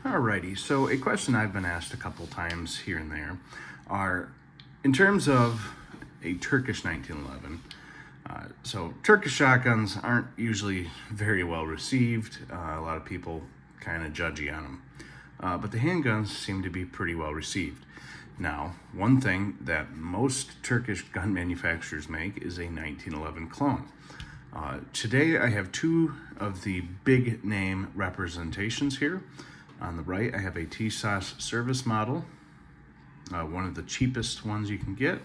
Alrighty, so a question I've been asked a couple times here and there are, in terms of a Turkish 1911, so Turkish shotguns aren't usually very well received. A lot of people kind of judgy on them. But the handguns seem to be pretty well received. Now, one thing that most Turkish gun manufacturers make is a 1911 clone. Today I have two of the big name representations here. On the right, I have a Tisas service model, one of the cheapest ones you can get.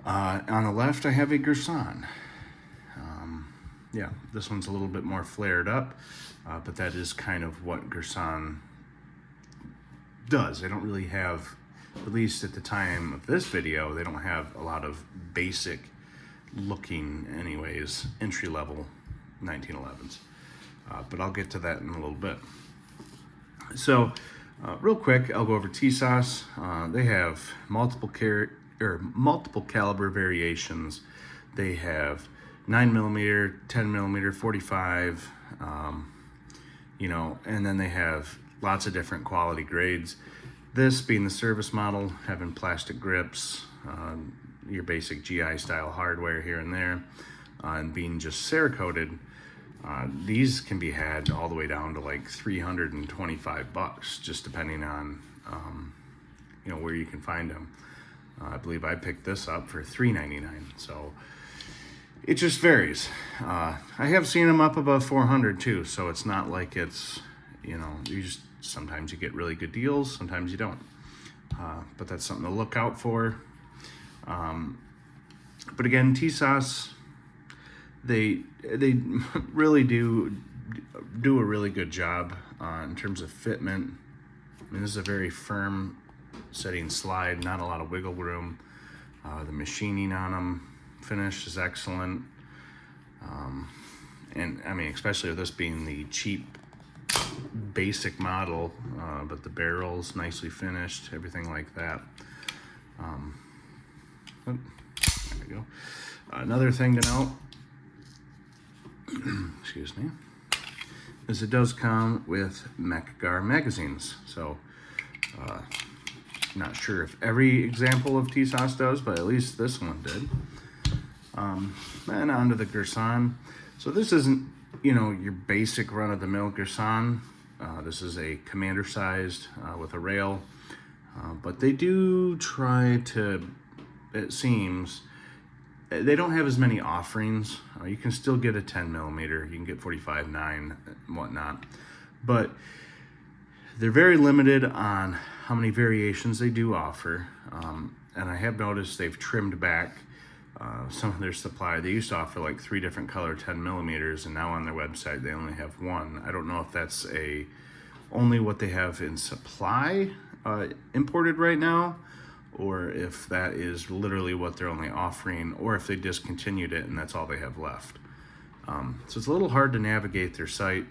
On the left, I have a Girsan. Yeah, this one's a little bit more flared up, but that is kind of what Girsan does. They don't really have, at least at the time of this video, they don't have a lot of basic looking, anyways, entry-level 1911s. But I'll get to that in a little bit. So, real quick, I'll go over Tisas. They have multiple caliber variations. They have 9mm, 10mm, 45, and then they have lots of different quality grades. This being the service model, having plastic grips, your basic GI style hardware here and there, and being just Cerakoted. These can be had all the way down to like $325, just depending on where you can find them. I believe I picked this up for $3.99, so it just varies. I have seen them up above 400 too, so it's not like it's sometimes you get really good deals, sometimes you don't. But that's something to look out for. But again, Tisas, they really do a really good job in terms of fitment. I mean, this is a very firm setting slide, not a lot of wiggle room. The machining on them, finish is excellent. And I mean, especially with this being the cheap basic model, but the barrel's nicely finished, everything like that. There we go. Another thing to note, excuse me, is it does come with Mekgar magazines. So, not sure if every example of Tisas does, but at least this one did. And onto the Girsan. So this isn't, your basic run-of-the-mill Girsan. This is a commander-sized with a rail. But they do try to, it seems, they don't have as many offerings. You can still get a 10mm, you can get 45-9 and whatnot. But they're very limited on how many variations they do offer. And I have noticed they've trimmed back some of their supply. They used to offer like 3 different color 10mm, and now on their website they only have one. I don't know if that's only what they have in supply imported right now, or if that is literally what they're only offering, or if they discontinued it and that's all they have left. So it's a little hard to navigate their site.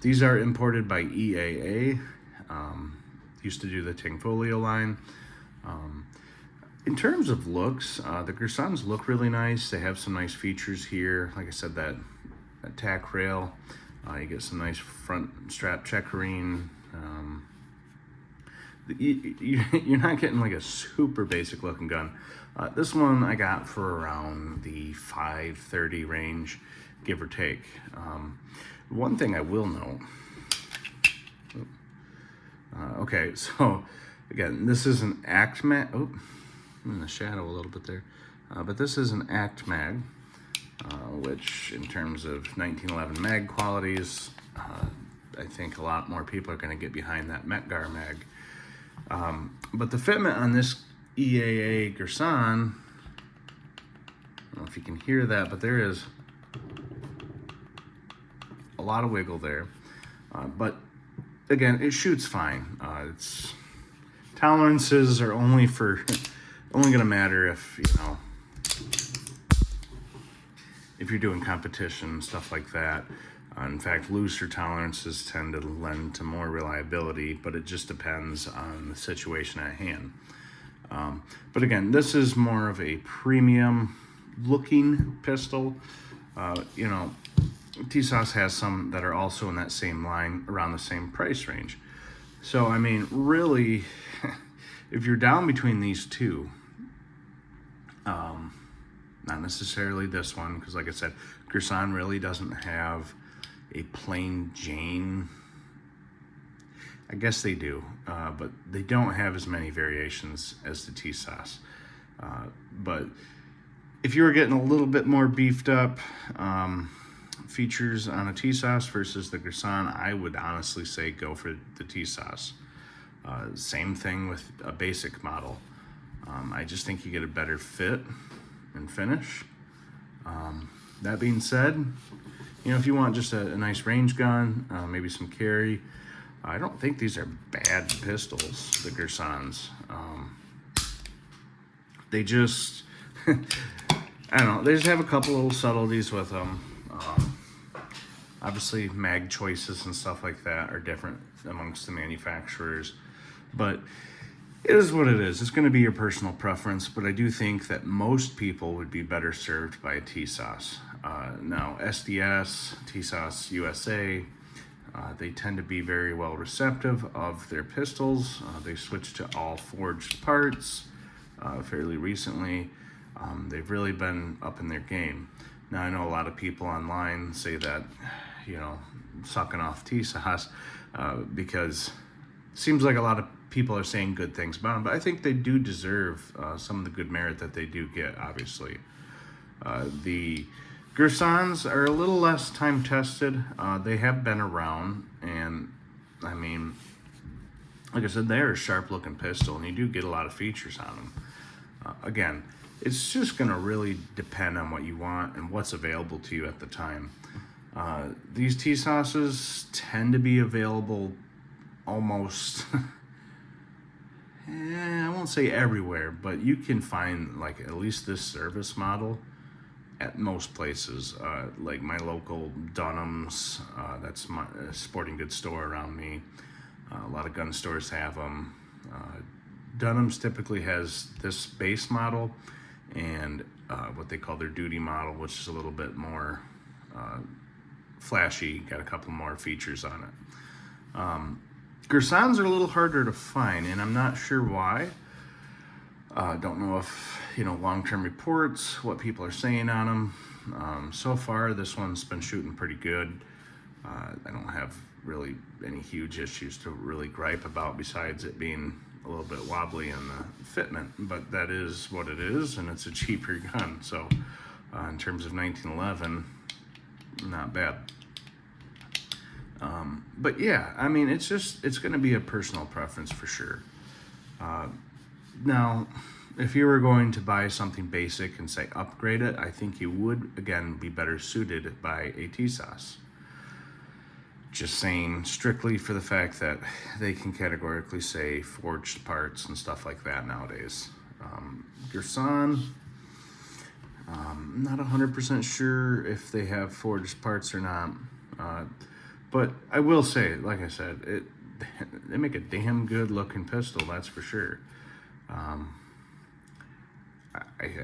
These are imported by EAA. Used to do the Tingfolio line. In terms of looks, the Girsans look really nice. They have some nice features here. Like I said, that tack rail. You get some nice front strap checkering. You're not getting like a super basic looking gun. This one I got for around the $530 range, give or take. One thing I will note. Okay, so again, this is an Act Mag. Oh, I'm in the shadow a little bit there. But this is an Act Mag, which in terms of 1911 mag qualities, I think a lot more people are going to get behind that Mekgar mag. But the fitment on this EAA Girsan, I don't know if you can hear that, but there is a lot of wiggle there. But again, it shoots fine. It's tolerances are only going to matter if if you're doing competition, stuff like that. In fact, looser tolerances tend to lend to more reliability, but it just depends on the situation at hand. But again, this is more of a premium looking pistol. Tisas has some that are also in that same line around the same price range. So, I mean, really, if you're down between these two, not necessarily this one, because like I said, Girsan really doesn't have a plain Jane. I guess they do, but they don't have as many variations as the Tisas. But if you were getting a little bit more beefed up features on a Tisas versus the Girsan, I would honestly say go for the Tisas. Same thing with a basic model. I just think you get a better fit and finish. That being said, if you want just a nice range gun, maybe some carry, I don't think these are bad pistols, the Girsans. They just, I don't know, they just have a couple little subtleties with them. Obviously, mag choices and stuff like that are different amongst the manufacturers, but it is what it is. It's going to be your personal preference, but I do think that most people would be better served by a Tisas. Now, SDS, Tisas USA, they tend to be very well receptive of their pistols. They switched to all forged parts fairly recently. They've really been up in their game. Now, I know a lot of people online say that, sucking off Tisas because it seems like a lot of people are saying good things about them, but I think they do deserve some of the good merit that they do get, obviously. The Girsans are a little less time tested. They have been around, and I mean, like I said, they're a sharp looking pistol, and you do get a lot of features on them. Again, it's just going to really depend on what you want and what's available to you at the time. These Tisases tend to be available almost I won't say everywhere, but you can find like at least this service model at most places. Like my local Dunham's, that's my sporting goods store around me. A lot of gun stores have them. Dunham's typically has this base model and what they call their duty model, which is a little bit more flashy, got a couple more features on it. Girsans are a little harder to find, and I'm not sure why. Don't know if, long-term reports, what people are saying on them. So far, this one's been shooting pretty good. I don't have really any huge issues to really gripe about besides it being a little bit wobbly in the fitment, but that is what it is, and it's a cheaper gun. So in terms of 1911, not bad. But yeah, I mean, it's going to be a personal preference for sure. Now, if you were going to buy something basic and say upgrade it, I think you would, again, be better suited by a Tisas. Just saying, strictly for the fact that they can categorically say forged parts and stuff like that nowadays. Girsan, not 100% sure if they have forged parts or not. But I will say, like I said, they make a damn good looking pistol, that's for sure. I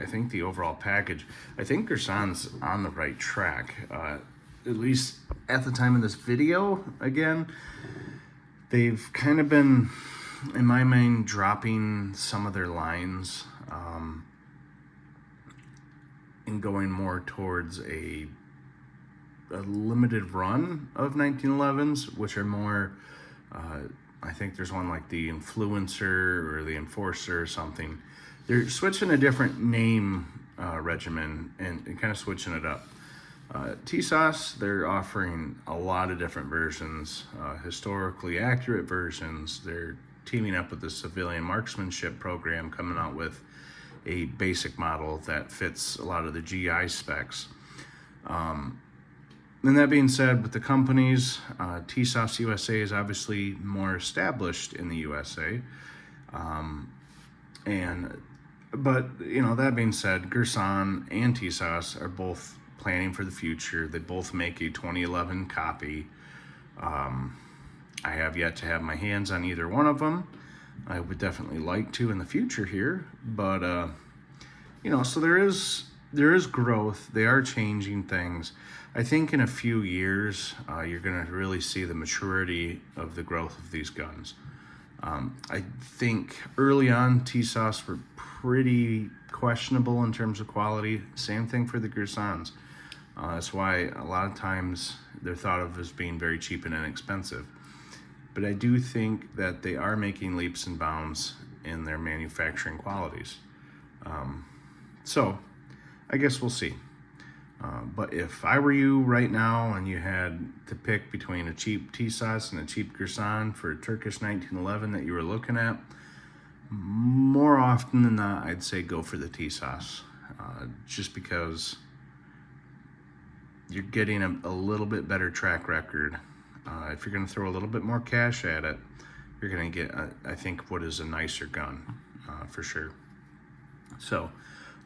think the overall package, I think Girsan's on the right track. At least at the time of this video, again, they've kind of been, in my mind, dropping some of their lines and going more towards a limited run of 1911s, which are more, I think there's one like the Influencer or the Enforcer or something. They're switching a different name regimen and kind of switching it up. Tisas, they're offering a lot of different versions, historically accurate versions. They're teaming up with the civilian marksmanship program, coming out with a basic model that fits a lot of the GI specs. And that being said, with the companies, Tisas USA is obviously more established in the USA. But that being said, Girsan and Tisas are both planning for the future. They both make a 2011 copy. I have yet to have my hands on either one of them. I would definitely like to in the future here, but so there is there is growth. They are changing things. I think in a few years, you're going to really see the maturity of the growth of these guns. I think early on, Tisas were pretty questionable in terms of quality. Same thing for the Girsans. That's why a lot of times they're thought of as being very cheap and inexpensive. But I do think that they are making leaps and bounds in their manufacturing qualities. So I guess we'll see. But if I were you right now and you had to pick between a cheap Tisas and a cheap Girsan for a Turkish 1911 that you were looking at, more often than not, I'd say go for the Tisas. Just because you're getting a little bit better track record. If you're going to throw a little bit more cash at it, you're going to get, I think, what is a nicer gun, for sure. So,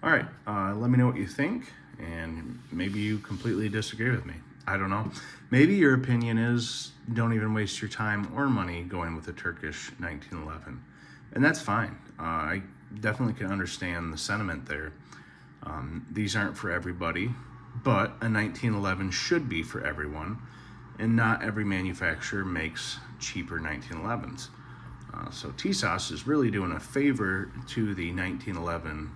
all right, let me know what you think, and maybe you completely disagree with me. I don't know. Maybe your opinion is don't even waste your time or money going with a Turkish 1911, and that's fine. I definitely can understand the sentiment there. These aren't for everybody, but a 1911 should be for everyone, and not every manufacturer makes cheaper 1911s. So Tisas is really doing a favor to the 1911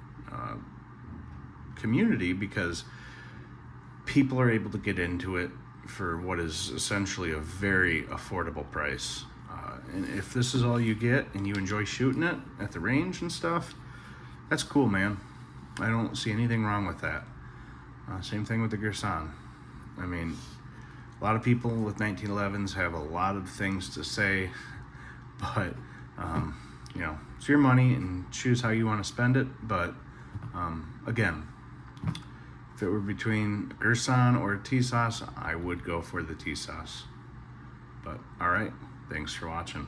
community because people are able to get into it for what is essentially a very affordable price. And if this is all you get and you enjoy shooting it at the range and stuff, that's cool, man. I don't see anything wrong with that. Same thing with the Girsan. I mean, a lot of people with 1911s have a lot of things to say, but you know, it's your money and choose how you want to spend it. But again, if it were between a Girsan or a Tisas, I would go for the Tisas. But all right, thanks for watching.